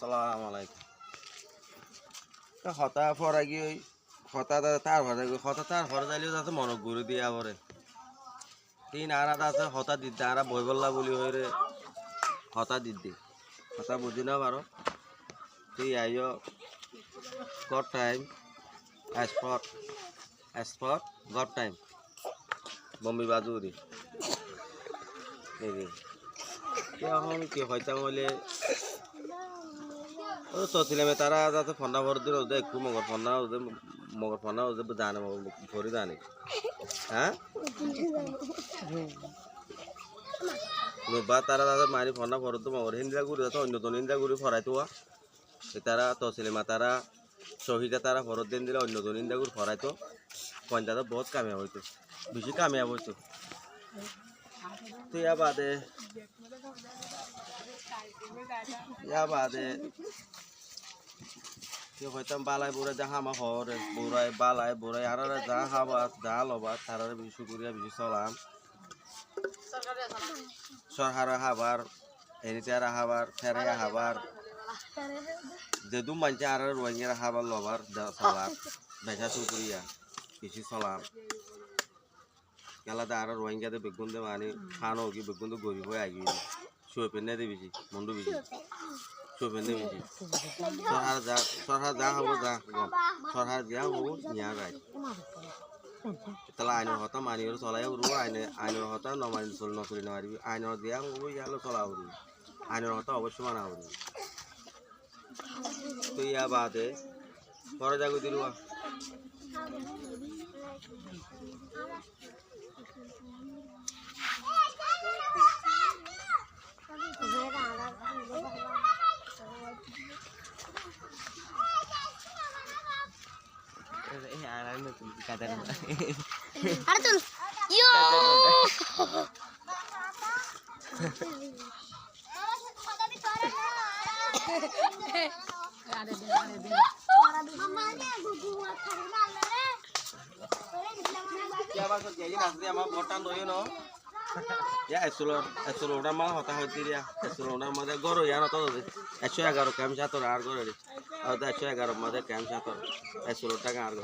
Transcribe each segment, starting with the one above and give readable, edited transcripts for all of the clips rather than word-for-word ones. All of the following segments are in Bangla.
আসসালামু আলাইকুম হতা ফরা গিয়ে ওই হতা তার ভরে হতা তার ভরে যাইলেও যাতে মনক ঘুরে দিয়া পরে তিন আড়া আছে হতা দিতে আড়া বই বললা বলি হয়ে হতা দিতে হতা বুঝি না পারো তুই আইও god time spot god time Bombay বাজুরি এখন কি হয়তো বলে তো ছিলামে তারা যাতে ফন্ডা ভর দিল ওদের একটু মগর ফন্ডা ওদের জানে ভরি জানে হ্যাঁ বা তারা তাদের মারি ফন্ডা ভর তো মগর হিন্দিরা ঘুরে যাতে অন্য তন হিন্দিরা ঘুরে ফরাই তো তারা তো ছিলামা তারা শহীদা তারা ভরত দিন দিলে অন্য তন হিন্দিরা ঘুরে ফরাই তো পঞ্চায়েত বহুত কামিয়াব হইতো বেশি কামিয়াব হইতো তো ইয়া বাদে হয়তো বালাই বুড়াই যা হামা হরে বুড়াই বালাই বুড়াই আর যা হাবা যা লবা তার বেশি করিয়া বেশি চলাম সরহারা হাবার এনিটারা হাবার ফেরাইয়া হাবার যেদু মানছে আর রোহিঙ্গা হাবার লবার চলার বেচা চুকুরিয়া বেশি চলাম গেলাতে আর রোহিঙ্গাতে বেগুন দে মানে খানো কি বেগুন তো গরিব হয়ে আগিয়ে শুয়ে পেনে দে বেশি মন্ডু বেশি শুয়ে পেনে বেশি সরহার যা হবো যা সরহার যা হবো নিয়া যায় তাহলে আইনের হতা মানি চলাই উঠবো আইনের হতা নমানি নচলি নামারিবি আইনের দিয়া হবো ইয়ালো চলা উঠবি আইনের হতা অবশ্যই মানা উঠবি তো ইয়া বাদে পরে যাগো দিলুয়া আমার ভোটান রয়ে ন এসোলোটার মাল হতা হইতে দিয়া এসোলোটার মাঝে গরো ইয়ার হতো 111 ক্যাম সাতর আর গরে 111 মাঝে ক্যাম সাতর 16 টাকা আর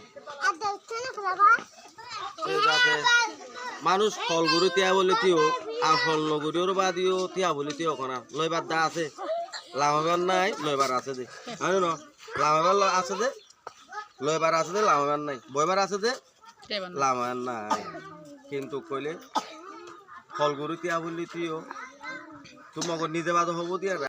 মানুষ ফল গরু তিয়া বলে তিও আর ফল নগরীর বাদিও তিয়া বলে তিও কোনা লইবার দা আছে লাভবান নাই লইবার আছে দে জানো না লাভবান আছে দে লইবার আছে দে লাভবান নাই বইবার আছে দে লাভবান নাই কিন্তু কইলে ফল গরু তিয়া বলি তিও তোমাকে নিজে বাদ হবো দিয়া